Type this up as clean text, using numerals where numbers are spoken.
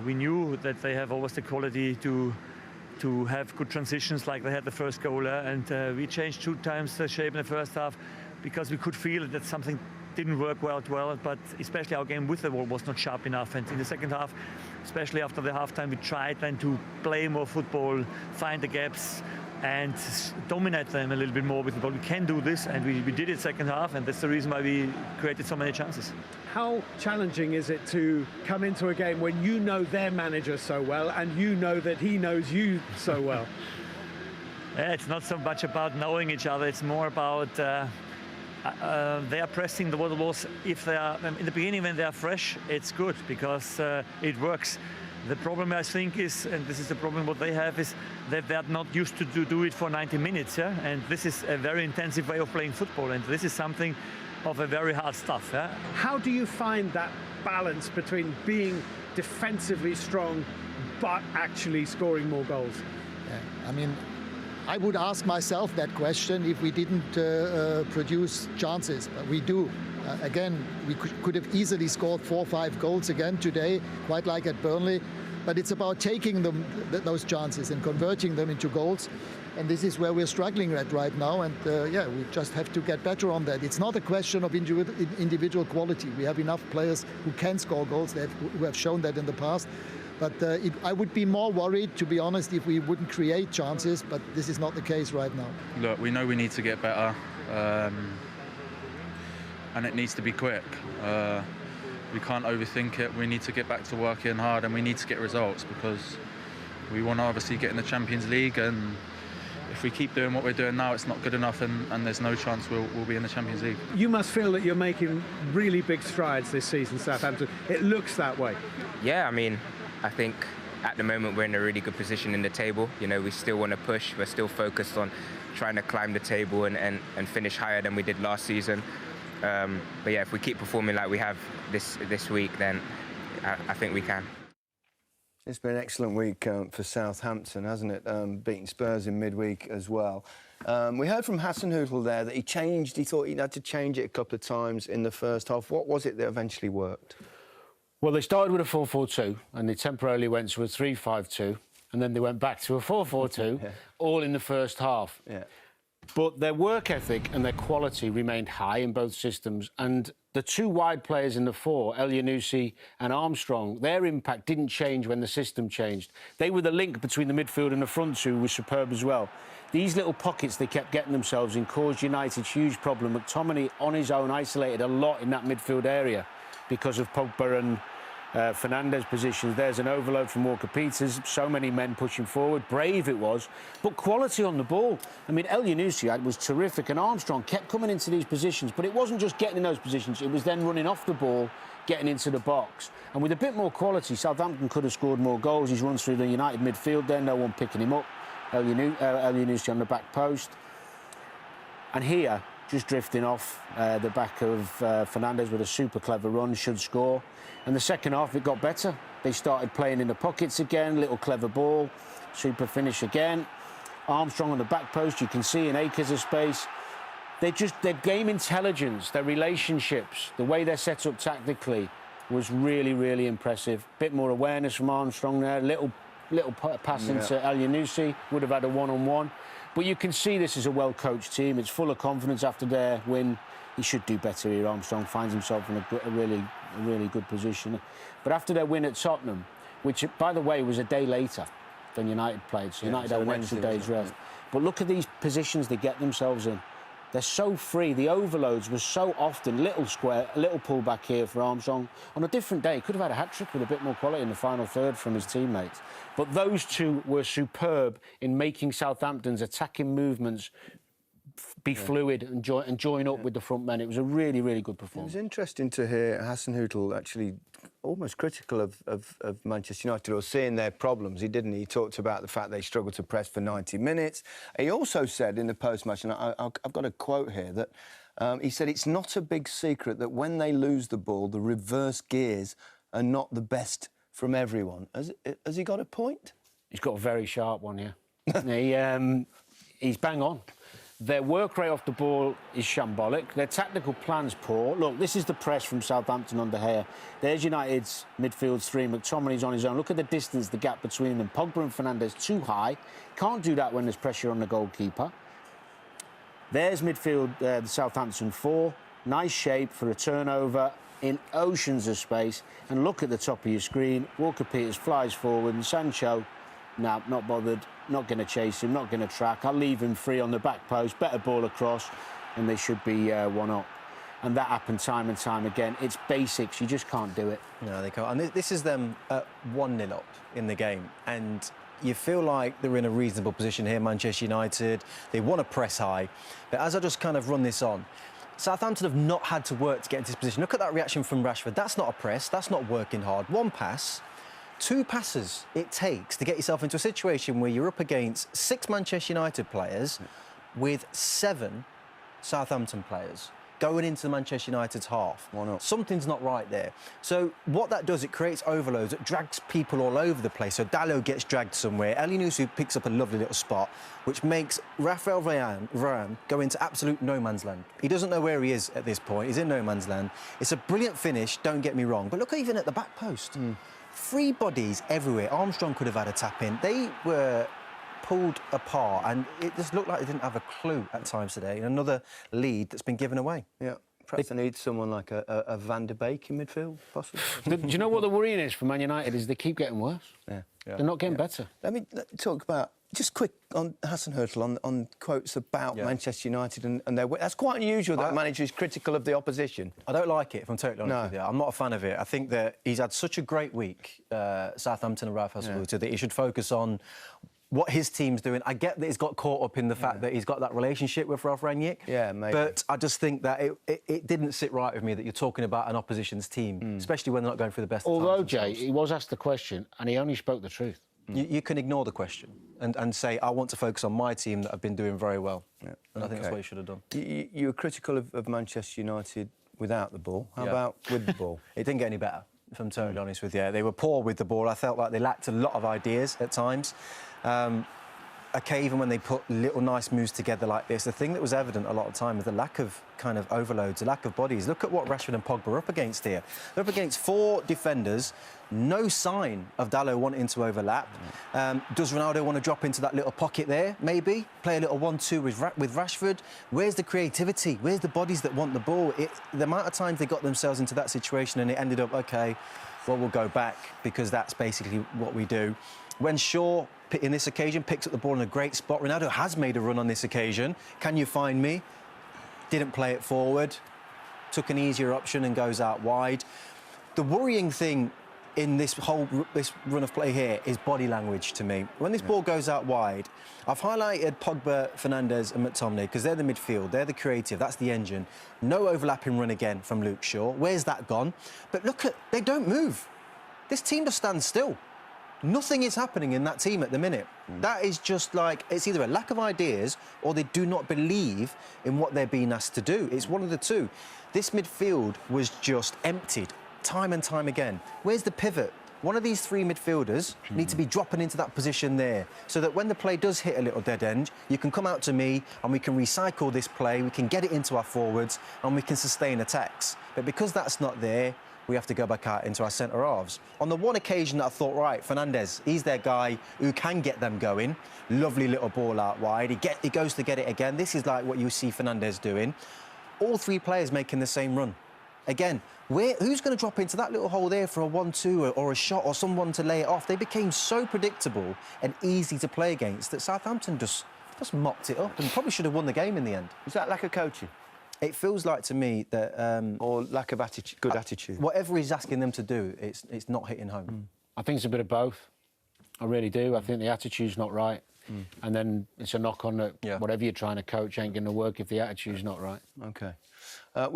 We knew that they have always the quality to have good transitions like they had the first goal, and we changed 2 times the shape in the first half because we could feel that something didn't work well, but especially our game with the ball was not sharp enough. And in the second half, especially after the halftime, we tried then to play more football, find the gaps, and dominate them a little bit more with the ball. We can do this, and we did it second half, and that's the reason why we created so many chances. How challenging is it to come into a game when you know their manager so well and you know that he knows you so well? Yeah, it's not so much about knowing each other, it's more about they are pressing the balls. If they are in the beginning, when they are fresh, it's good because it works. The problem, I think, is, and this is the problem what they have, is that they're not used to do it for 90 minutes, yeah? And this is a very intensive way of playing football, and this is something of a very hard stuff. Yeah? How do you find that balance between being defensively strong but actually scoring more goals? Yeah, I mean, I would ask myself that question if we didn't produce chances, but we do. Again, we could have easily scored 4 or 5 goals again today, quite like at Burnley. But it's about taking those chances and converting them into goals. And this is where we're struggling at right now. And yeah, we just have to get better on that. It's not a question of individual quality. We have enough players who can score goals, who have shown that in the past. But I would be more worried, to be honest, if we wouldn't create chances. But this is not the case right now. Look, we know we need to get better. And it needs to be quick. We can't overthink it. We need to get back to working hard, and we need to get results because we want to obviously get in the Champions League, and if we keep doing what we're doing now, it's not good enough, and there's no chance we'll be in the Champions League. You must feel that you're making really big strides this season, Southampton. It looks that way. Yeah, I mean, I think at the moment we're in a really good position in the table. You know, we still want to push. We're still focused on trying to climb the table and finish higher than we did last season. But yeah, if we keep performing like we have this week, then I think we can. It's been an excellent week for Southampton, hasn't it? Beating Spurs in midweek as well. We heard from Hasenhüttl there that he thought he had to change it a couple of times in the first half. What was it that eventually worked? Well, they started with a 4-4-2 and they temporarily went to a 3-5-2 and then they went back to a 4-4-2, yeah. All in the first half. Yeah. But their work ethic and their quality remained high in both systems. And the 2 wide players in the 4, Elyounoussi and Armstrong, their impact didn't change when the system changed. They were the link between the midfield and the front 2, was superb as well. These little pockets they kept getting themselves in caused United huge problem. McTominay, on his own, isolated a lot in that midfield area because of Pogba and Fernandes positions. There's an overload from Walker Peters, so many men pushing forward. Brave it was, but quality on the ball. I mean, Elyounoussi was terrific, and Armstrong kept coming into these positions, but it wasn't just getting in those positions, it was then running off the ball, getting into the box. And with a bit more quality, Southampton could have scored more goals. He's run through the United midfield there, no one picking him up. Elyounoussi on the back post. And here, just drifting off the back of Fernandes with a super clever run, should score. And the second half, it got better. They started playing in the pockets again, little clever ball, super finish again. Armstrong on the back post, you can see in acres of space. Their game intelligence, their relationships, the way they're set up tactically was really, really impressive. Bit more awareness from Armstrong there, little pass into Elyounoussi, would have had a one-on-one. But you can see this is a well-coached team. It's full of confidence after their win. He should do better here, Armstrong. Finds himself in a really good position. But after their win at Tottenham, which, by the way, was a day later than United played, so United had an extra day's rest. But look at these positions they get themselves in. They're so free. The overloads were so often little square, a little pullback here for Armstrong. On a different day, he could have had a hat-trick with a bit more quality in the final third from his teammates. But those 2 were superb in making Southampton's attacking movements be fluid and join up with the front men. It was a really, really good performance. It was interesting to hear Hasenhüttl actually almost critical of Manchester United, or seeing their problems. He didn't. He talked about the fact they struggled to press for 90 minutes. He also said in the post-match, and I've got a quote here, that he said it's not a big secret that when they lose the ball, the reverse gears are not the best from everyone. Has he got a point? He's got a very sharp one, yeah. He's bang on. Their work rate off the ball is shambolic. Their tactical plan's poor. Look, this is the press from Southampton under Gea. There's United's midfield three. McTominay's on his own. Look at the distance, the gap between them. Pogba and Fernandes too high. Can't do that when there's pressure on the goalkeeper. There's midfield, the Southampton four. Nice shape for a turnover in oceans of space. And look at the top of your screen. Walker-Peters flies forward and Sancho, no, not bothered. Not going to chase him, not going to track. I'll leave him free on the back post, better ball across, and they should be one up. And that happened time and time again. It's basics, you just can't do it. No, they can't. And this is them at 1-0 up in the game. And you feel like they're in a reasonable position here, Manchester United. They want to press high. But as I just kind of run this on, Southampton have not had to work to get into this position. Look at that reaction from Rashford. That's not a press, that's not working hard. One pass. 2 passes it takes to get yourself into a situation where you're up against 6 Manchester United players with 7 Southampton players going into Manchester United's half. Why not? Something's not right there. So what that does, it creates overloads. It drags people all over the place. So Dalot gets dragged somewhere. Elyounoussi picks up a lovely little spot, which makes Raphael Varane go into absolute no man's land. He doesn't know where he is at this point. He's in no man's land. It's a brilliant finish, don't get me wrong. But look even at the back post. 3 bodies everywhere. Armstrong could have had a tap in. They were pulled apart, and it just looked like they didn't have a clue at times today. Another lead that's been given away. Yeah. Perhaps they need someone like a Van der Beek in midfield, possibly. Do you know what the worrying is for Man United is they keep getting worse. Yeah. They're not getting better. Let me talk about, just quick, on Hasenhüttl, on quotes about Manchester United and their... That's quite unusual that a manager is critical of the opposition. I don't like it, if I'm totally honest with you. I'm not a fan of it. I think that he's had such a great week, Southampton and Ralph Hasenhüttl, that he should focus on what his team's doing. I get that he's got caught up in the fact that he's got that relationship with Ralph Rangnick. Yeah, maybe. But I just think that it didn't sit right with me that you're talking about an opposition's team, especially when they're not going through the best of times. Although, Jay, he was asked the question and he only spoke the truth. You can ignore the question and say, I want to focus on my team that have been doing very well. Yeah. And I think that's what you should have done. You were critical of Manchester United without the ball. How about with the ball? It didn't get any better, if I'm totally honest with you. They were poor with the ball. I felt like they lacked a lot of ideas at times. Okay, even when they put little nice moves together like this, the thing that was evident a lot of time was the lack of kind of overloads, the lack of bodies. Look at what Rashford and Pogba are up against here. They're up against 4 defenders, no sign of Dalot wanting to overlap. Does Ronaldo want to drop into that little pocket there, maybe? Play a little 1-2 with Rashford? Where's the creativity? Where's the bodies that want the ball? The amount of times they got themselves into that situation and it ended up, OK, well, we'll go back because that's basically what we do. When Shaw, in this occasion, picked up the ball in a great spot, Ronaldo has made a run on this occasion. Can you find me? Didn't play it forward. Took an easier option and goes out wide. The worrying thing in this run of play here is body language to me. When this ball goes out wide, I've highlighted Pogba, Fernandes and McTominay because they're the midfield, they're the creative, that's the engine. No overlapping run again from Luke Shaw. Where's that gone? But look at, they don't move. This team just stands still. Nothing is happening in that team at the minute. That is just like, it's either a lack of ideas or they do not believe in what they're being asked to do. It's one of the two. This midfield was just emptied time and time again. Where's the pivot? One of these 3 midfielders need to be dropping into that position there so that when the play does hit a little dead end, you can come out to me and we can recycle this play, we can get it into our forwards and we can sustain attacks. But because that's not there, we have to go back out into our centre-halves. On the one occasion that I thought, right, Fernandes, he's their guy who can get them going. Lovely little ball out wide. He goes to get it again. This is like what you see Fernandes doing. All 3 players making the same run. Again, who's going to drop into that little hole there for a 1-2 or a shot or someone to lay it off? They became so predictable and easy to play against that Southampton just mopped it up and probably should have won the game in the end. Is that lack of coaching? It feels like to me that... or lack of good attitude. Whatever he's asking them to do, it's not hitting home. I think it's a bit of both. I really do. I think the attitude's not right. And then it's a knock on that whatever you're trying to coach ain't going to work if the attitude's not right. OK.